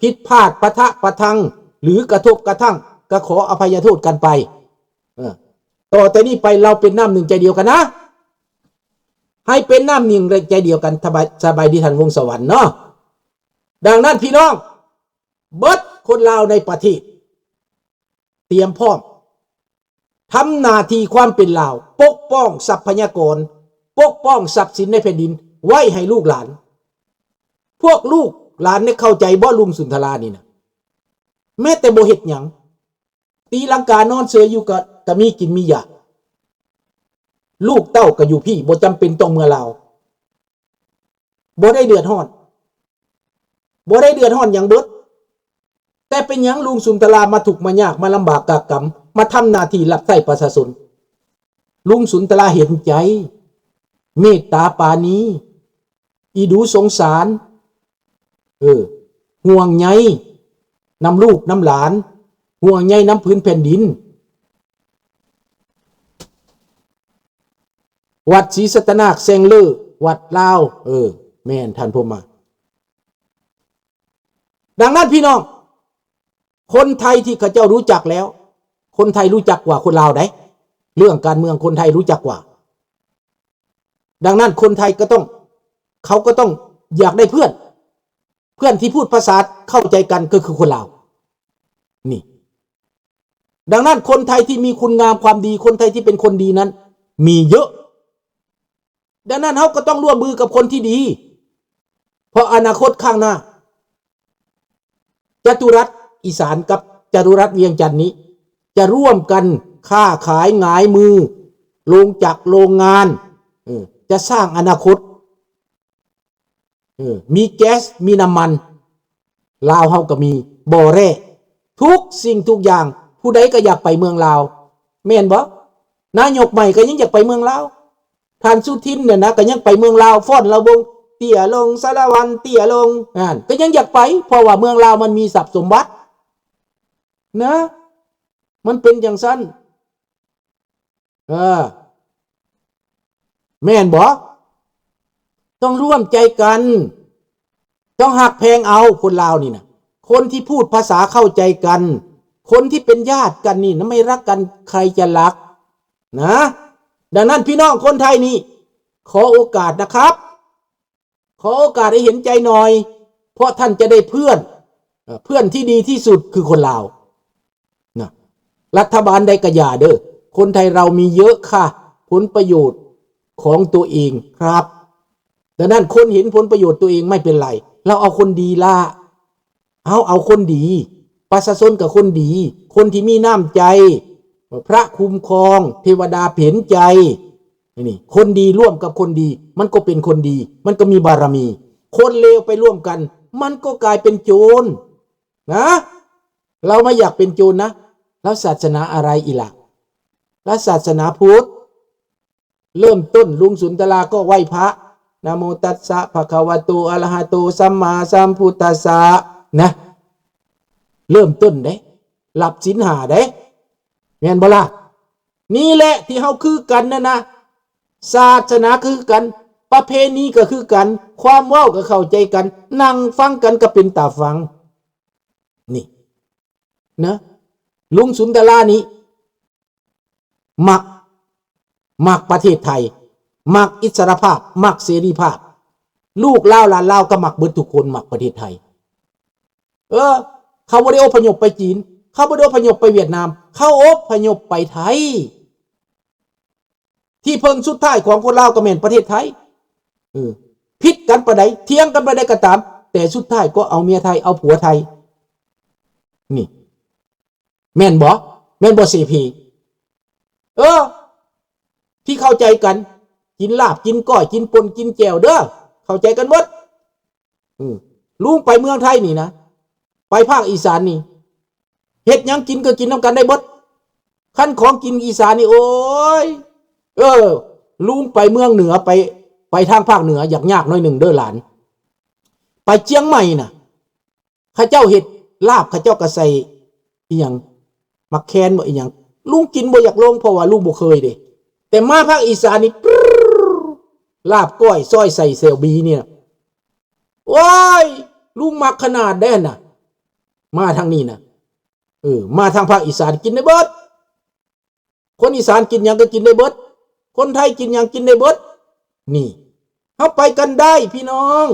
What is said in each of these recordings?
ผิดพลาดปะทะปะทังหรือกระทบกระทั่งก็ขออภัยโทษกันไปต่อแต่นี้ไปเราเป็นน้ำหนึ่งใจเดียวกันนะให้เป็นน้ำหนึ่งใจเดียวกันสบายดีท่านวงสวรรค์เนาะดังนั้นพี่น้องเบิดคนลาวในประเทศเตรียมพร้อมทำหน้าที่ความเป็นลาวปกป้องทรัพยากรปกป้องทรัพย์สินในแผ่นดินไว้ให้ลูกหลานพวกลูกหลานเนี่ยเข้าใจบ่ลุงสุนทรานี่นะแม้แต่บ่เฮ็ดหยังตีลังกานอนเสืออยู่ก็มีกินมีอยากลูกเต้าก็อยู่พี่บ่จำเป็นต้องเมื่อลาวบ่ได้เดือดร้อนอย่างเบิดแต่เป็นหยังลุงสุนทรามาถูกมายากมาลำบากกากรรมมาทำหน้าที่รับใช้ประชาชนลุงสุนทราเห็นใจเมตตาปานีอีดูสงสารห่วงใยนำลูกนำหลานห่วงใยน้ำพื้นแผ่นดินวัดศรีสัตนาคแซงเลอวัดลาวแม่นท่านผู้มาดังนั้นพี่น้องคนไทยที่เขาเจ้ารู้จักแล้วคนไทยรู้จักกว่าคนลาวได้เรื่องการเมืองคนไทยรู้จักกว่าดังนั้นคนไทยเขาก็ต้องอยากได้เพื่อนที่พูดภาษาเข้าใจกันก็คือคนลาวนี่ดังนั้นคนไทยที่มีคุณงามความดีคนไทยที่เป็นคนดีนั้นมีเยอะดังนั้นเขาก็ต้องร่วมมือกับคนที่ดีเพราะอนาคตข้างหน้าจตุรัสอีสานกับจตุรัสเวียงจันทร์นี้จะร่วมกันค้าขายหงายมือโรงจักรโรงงานจะสร้างอนาคตมีแก๊สมีน้ำมันลาวเฮาก็มีบ่อแร่ทุกสิ่งทุกอย่างผู้ใดก็อยากไปเมืองลาวแม่นบ่นายกใหม่ก็ยังอยากไปเมืองลาวท่านสุทินเนี่ยนะก็ยังไปเมืองลาวฟ้อนระวงเตี่ยลงสารวันเตี่ยลงก็ยังอยากไปเพราะว่าเมืองลาวมันมีทรัพย์สมบัตินะมันเป็นอย่างสั้นแม่นบ่ต้องร่วมใจกันต้องหักแพงเอาคนลาวนี่นะคนที่พูดภาษาเข้าใจกันคนที่เป็นญาติกันนี่นะไม่รักกันใครจะรักนะดังนั้นพี่น้องคนไทยนี่ขอโอกาสนะครับขอโอกาสให้เห็นใจหน่อยเพราะท่านจะได้เพื่อนที่ดีที่สุดคือคนลาวนะรัฐบาลใดก็อย่าเด้อคนไทยเรามีเยอะค่ะผลประโยชน์ของตัวเองครับดังนั้นคนเห็นผลประโยชน์ตัวเองไม่เป็นไรเราเอาคนดีละเอาคนดีประชาชนกับคนดีคนที่มีน้ำใจพระคุ้มครองเทวดาเห็นใจนี่คนดีร่วมกับคนดีมันก็เป็นคนดีมันก็มีบารมีคนเลวไปร่วมกันมันก็กลายเป็นโจรนะเราไม่อยากเป็นโจรนะแล้วศาสนาอะไรอีล่ะแล้วศาสนาพุทธเริ่มต้นลุงสุนทราก็ไหว้พระนะโมตัสสะภะคะวะโตอะระหะโตสัมมาสัมพุทธัสสะนะเริ่มต้นเด้หลับศีลห้าเด้แม่นบ่ล่ะนี่แหละที่เฮาคือกันนะศาสนาคือกันประเพณีก็คือกันความเว้าก็เข้าใจกันนั่งฟังกันก็เป็นตาฟังนี่นะลุงสุนทรานี้มักประเทศไทยมักอิสรภาพมักเสรีภาพลูกเล่าหลานเล่าก็มักเบิดทุกคนมักประเทศไทยเขาบ่ได้อพยพไปจีนเขาบ่ได้อพยพไปเวียดนามเขาอพยพไปไทยที่เพิ่งสุดท้ายของคนลาวก็แม่นประเทศไทยผิดกันปานใดเถียงกันปานใดก็ตามแต่สุดท้ายก็เอาเมียไทยเอาผัวไทยนี่แม่นบ่เสพีที่เข้าใจกันกินลาบกินก้อยกินปนกินแจ่วเด้อเข้าใจกันหมดลุงไปเมืองไทยนี่นะไปภาคอีสานนี่เฮ็ดหยังกินก็กินน้ำกันได้หมดขั้นของกินอีสานนี่โอ้ยลุงไปเมืองเหนือไปทางภาคเหนืออยากยากหน่อยหนึ่งเด้อหลานไปเชียงใหม่น่ะข้าเจ้าเฮ็ดลาบข้าเจ้าก็ใส่อีหยังมักแคนบ่อีหยังลุงกินบ่อยากลงเพราะว่าลุงบ่เคยเด้แต่มาภาคอีสานนี่ลาบก้อยซอยใส่เซลบีเนี่ยโอ้ยลุงมักขนาดได้น่ะ มาทางนี้นะมาทางภาคอีสานกินได้เบิดคนอีสานกินหยังก็กินได้เบิดคนไทยกินหยังกินได้เบิดนี่เฮาไปกันได้พี่น้อง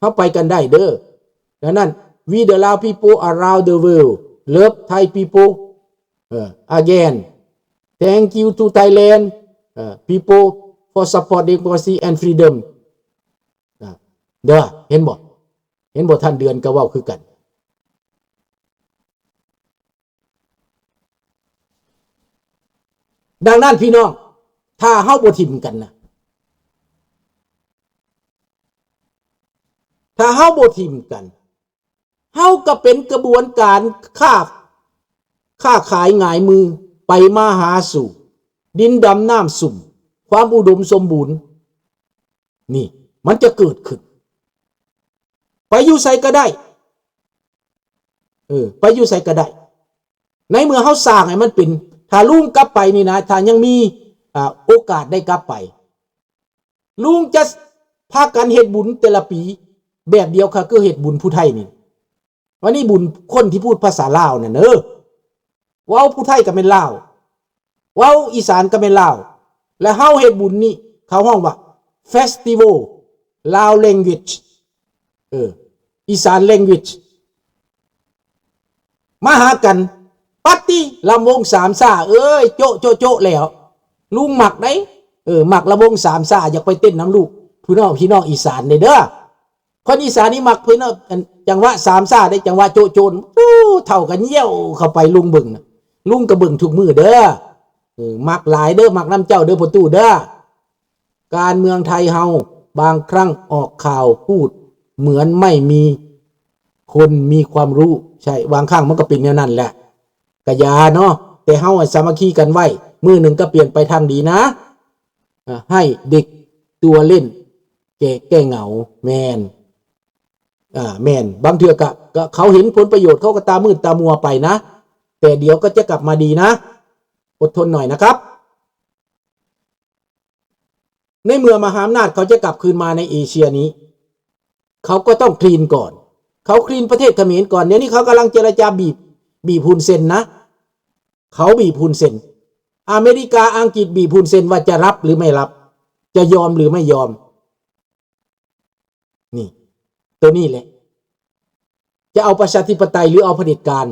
เฮาไปกันได้เด้อดังนั้น we the Lao people around the world love Thai people again thank you to Thailand people for support democracy and freedom เด้อเห็นบ่ท่านเดือนก็เว้าคือกันดังนั้นพี่น้องถ้าเฮาบ่ทิมกันนะถ้าเฮาบ่ทิมกันเฮาก็เป็นกระบวนการค้าขายหงายมือไปมาหาสู่ดินดำน้ำสุ่มความอุดมสมบูรณ์นี่มันจะเกิดขึ้นไปอยู่ไสก็ได้ไปอยู่ไสก็ได้ในเมื่อเฮาสร้างให้มันเป็นถ้าลุงกลับไปนี่นะถ้ายังมีโอกาสได้กลับไปลุงจะพากันเฮ็ดบุญแต่ละปีแบบเดียวค่ะคือเฮ็ดบุญผู้ไทยนี่วันนี้บุญคนที่พูดภาษาลาวน่ะเว้าผู้ไทยก็เป็นลาวเว้าอีสานก็เป็นลาวและเฮาเฮ็ดบุญนี่เขาฮ้องว่า Festival Lao Language อีสาน Language มาหากันปัตติลำวงสามซ่าโจะแล้วลุงหมักได้หมักลำวงสามซ่าอยากไปเต้นน้ำลูกพี่น้องอีสานเด้อคนอีสานนี่หมักพี่น้องจังหวะสามซ่าได้จังหวะโจเท่ากันเยี่ยวเข้าไปลุงเบิ่งลุงก็เบิ่งทุกมือเด้อหมักหลายเด้อหมักน้ำเจ้าเด้อพ่อตู้เด้อการเมืองไทยเฮาบางครั้งออกข่าวพูดเหมือนไม่มีคนมีความรู้ใช่บางครั้งมันก็เป็นแนวนั้นแหละกะยาเนาะแต่เฮาสามัคคีกันไว้มือหนึ่งก็เปลี่ยนไปทางดีนะให้เด็กตัวเล่นแก้เหงาแมนบางเทื่อก็เขาเห็นผลประโยชน์เขาก็ตามืดตามัวไปนะแต่เดี๋ยวก็จะกลับมาดีนะอดทนหน่อยนะครับในเมื่อมหาอำนาจเขาจะกลับคืนมาในเอเชียนี้เขาก็ต้องคลีนก่อนเขาคลีนประเทศเขมรก่อนเดี๋ยวนี้เขากำลังเจรจาบีบฮุนเซนนะเขาบีบฮุนเซนอเมริกาอังกฤษบีบฮุนเซนว่าจะรับหรือไม่รับจะยอมหรือไม่ยอมนี่ตัวนี้แหละจะเอาประชาธิปไตยหรือเอาเผด็จการ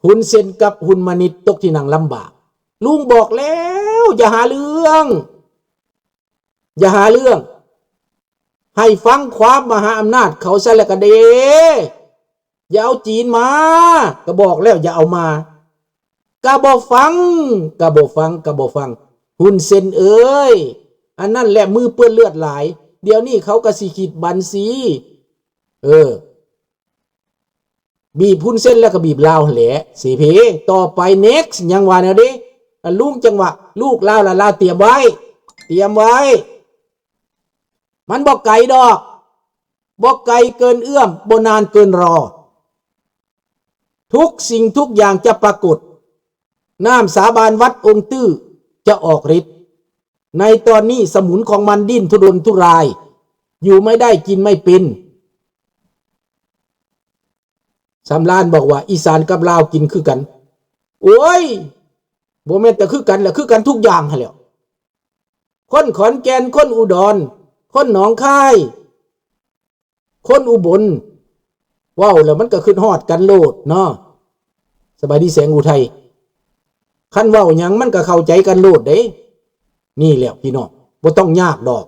ฮุนเซนกับฮุนมานิดตกที่นั่งลำบากลุงบอกแล้วอย่าหาเรื่องให้ฟังความมหาอำนาจเขาซะแล้วก็เด้อย่าเอาจีนมาก็บอกแล้วอย่าเอามาก็บ่ฟังฮุนเซนอันนั้นแหละมือเปื้อนเลือดหลายเดี๋ยวนี้เขาก็สิคิดบัญชีบีบฮุนเซนแล้วก็บีบลาวแหละสิเพต่อไป next ยังว่าแนวเด้ลุงจังหวะลูกลาวละลาวเตรียมไว้มันบ่ไกลดอกบ่ไกลเกินเอื้อมบ่นานเกินรอทุกสิ่งทุกอย่างจะปรากฏน้ำสาบานวัดองค์ตื้อจะออกฤทธิ์ในตอนนี้สมุนของมันดิ้นทุรนทุรายอยู่ไม่ได้กินไม่เป็นสำราญบอกว่าอีสานกับลาวกินคือกันโอ้ยบ่แม่นแต่คือกันแหละคือกันทุกอย่างหั่นแหละคนขอนแก่นคนอุดรคนหนองคายคนอุบลว้าวแล้วมันก็ขึ้นฮอดกันโลดเนาะสบายดีแสงอุทัยคันเว้าหยังมันก็เข้าใจกันโลดเด้นี่แหละพี่น้องบ่ต้องยากดอก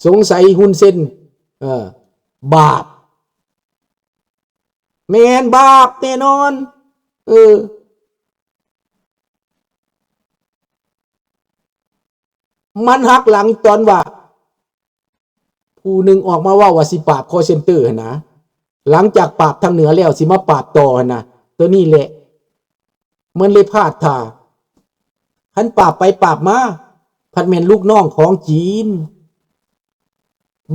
สงสัยฮุนเซนบาปแม่นบาปแน่นอนมันหักหลังตอนว่าผู้หนึ่งออกมาว่าสิปราบคอเซ็นเตอร์นะหลังจากปราบทางเหนือแล้วสิมาปราบต่อนะตัวนี้แหละมันเลยพลาดท่าคันปราบไปปราบมาพัดแม่นลูกน้องของจีน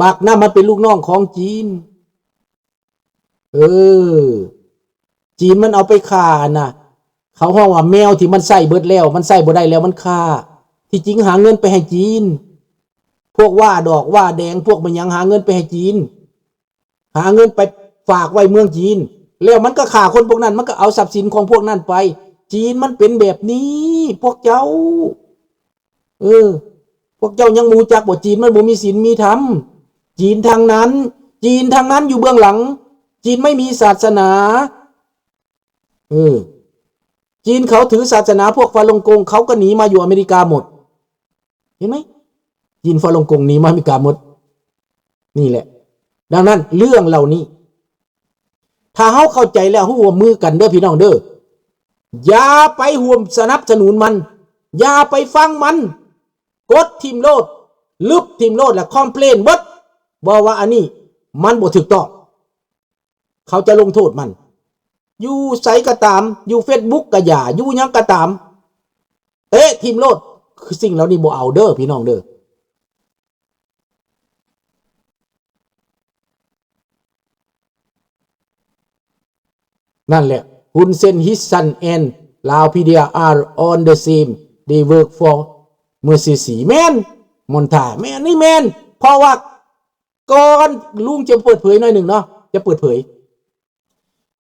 บักน่ะมันเป็นลูกน้องของจีนจีนมันเอาไปฆ่านะเขาฮ้องว่าแมวที่มันใส่เบิดแล้วมันใส่บ่ได้แล้วมันฆ่าที่จริงหาเงินไปให้จีน พวกว่าดอกว่าแดงพวกมันยังหาเงินไปให้จีนหาเงินไปฝากไว้เมืองจีนแล้วมันก็ฆ่าคนพวกนั้นมันก็เอาทรัพย์สินของพวกนั้นไปจีนมันเป็นแบบนี้พวกเจ้าพวกเจ้ายังมูจักบ่จีนมันบ่มีศีลมีธรรมจีนทางนั้นอยู่เบื้องหลังจีนไม่มีศาสนาจีนเขาถือศาสนาพวกฟาลงกงเขาก็หนีมาอยู่อเมริกาหมดเห็นไหมจีนฟาลงกงหนีมาอเมริกาหมดนี่แหละดังนั้นเรื่องเหล่านี้ถ้าเฮาเข้าใจแล้วร่วมมือกันเด้อพี่น้องเด้ออย่าไปห่วมสนับสนุนมันอย่าไปฟังมันกดทิมโลดลึบทิมโลดและคอมเพลนเบิดบอกว่าอันนี้มันบ่ถูกต้องเขาจะลงโทษมันอยู่ไสก็ตามอยู่ Facebook ก็อย่าอยู่หยังก็ตามเตะทิมโลดคือสิ่งเหล่านี้บ่เอาเด้อพี่น้องเด้อนั่นแหละHun Sen his son and Laopedia are on the same they work for Mercy สีแม่นมนทาแม่นนี่แม่นเพราะว่าก่อนลุงจะเปิดเผยหน่อยหนึ่งเนาะจะเปิดเผย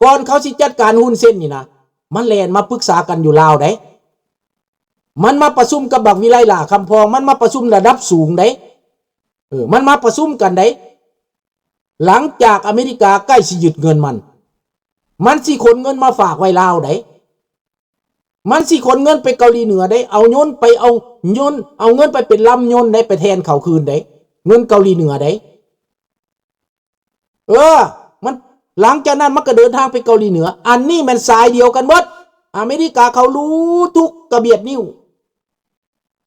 ก่อนเขาสิจัดการฮุนเซนนี่นะมันแลนมาปรึกษากันอยู่ลาวได้มันมาประชุมกับบักวิไลล่าคำพองมันมาประชุมระดับสูงได้มันมาประชุมกันได้หลังจากอเมริกาใกล้สิยึดเงินมันสิขนเงินมาฝากไว้ลาวได้มันสิขนเงินไปเกาหลีเหนือได้เอาโยนไปเอาเงินไปเป็นลำโยนได้ไปแทนเขาคืนได้เงินเกาหลีเหนือได้มันหลังจากนั้นมันก็เดินทางไปเกาหลีเหนืออันนี้มันสายเดียวกันหมดอเมริกาเขารู้ทุกกระเบียดนิ้ว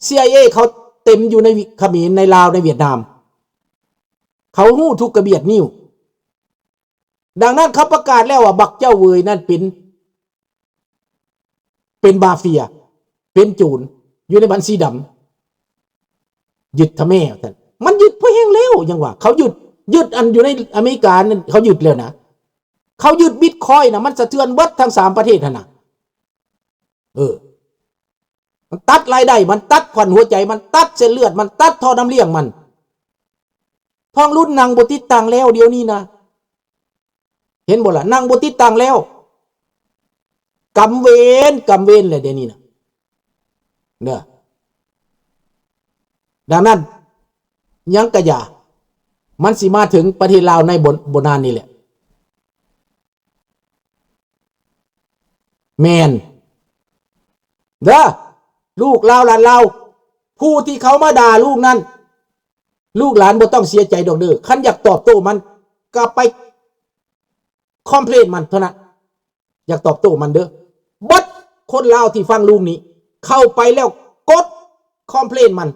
CIA เขาเต็มอยู่ในเขมรในลาวในเวียดนามเขารู้ทุกกระเบียดนิ้วดังนั้นเขาประกาศแล้วว่าบักเจ้าเวยนั่นเป็นบาเฟียเป็นโจรอยู่ในบัญชีดำยึดทำแม่ท่านมันยึดเพราะแห้งแล้วยังว่าเขายึดอันอยู่ในอเมริกานั่นเขายึดแล้วนะเขายึดบิตคอยน์นะมันสะเทือนเบิดทั้ง3ประเทศนั่นนะมันตัดรายได้มันตัดขวัญหัวใจมันตัดเส้นเลือดมันตัดท่อน้ำเลี้ยงมันท้องรุ่นนางบติดตังแล้วเดี๋ยวนี้นะเห็นบ่ล่ะนางบติดตังแล้วกำเวนเลยเดี๋ยวนี้นะเนี่ยดังนั้นยังกะยามันสิมาถึงประเทศลาวในบนานนี่แหละแมนเด้อลูกลาวหลานลาวผู้ที่เขามาด่าลูกนั้นลูกหลานบ่ต้องเสียใจดอกเด้อคันอยากตอบโต้มันก็ไปคอมเพลนมันเท่านั้นอยากตอบโต้มันเด้อบัดคนลาวที่ฟังลุงนี้เข้าไปแล้วกดคอมเพลนมัน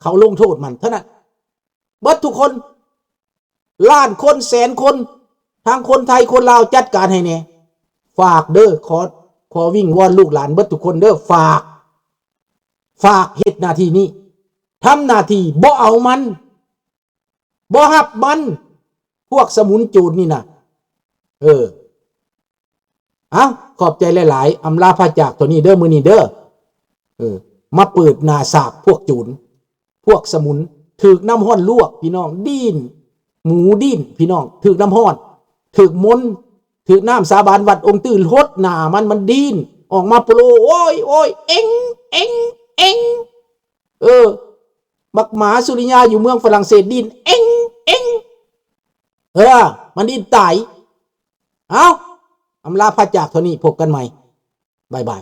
เขาลงโทษมันเท่านั้นบัดทุกคนล้านคนแสนคนทั้งคนไทยคนลาวจัดการให้แน่ฝากเด้อขอวิ่งวอนลูกหลานบัดทุกคนเด้อฝากเฮ็ดหน้าที่นี้ทำหน้าที่บ่เอามันบ่หับมันพวกสมุนจูดนี่นะขอบใจหลายๆอำลาพระจากตัวนี้เด้อมื้อนี้เด้อมาเปิดหน้าสากพวกจูนพวกสมุนถึกน้ำห้อนลวกพี่น้องดิ้นหมูดิ้นพี่น้องถึกน้ำห้อนถึกมนถึกน้ำสาบานวัดองค์ตื่นโคตรหน้ามันดิ้นออกมาโปรโอ้ยเอ็งบักหมาสุริยาอยู่เมืองฝรั่งเศสดิ้นเอ็งมันดิ้นตายอำลาพระจากเท่านี้พบกันใหม่บ๊ายบาย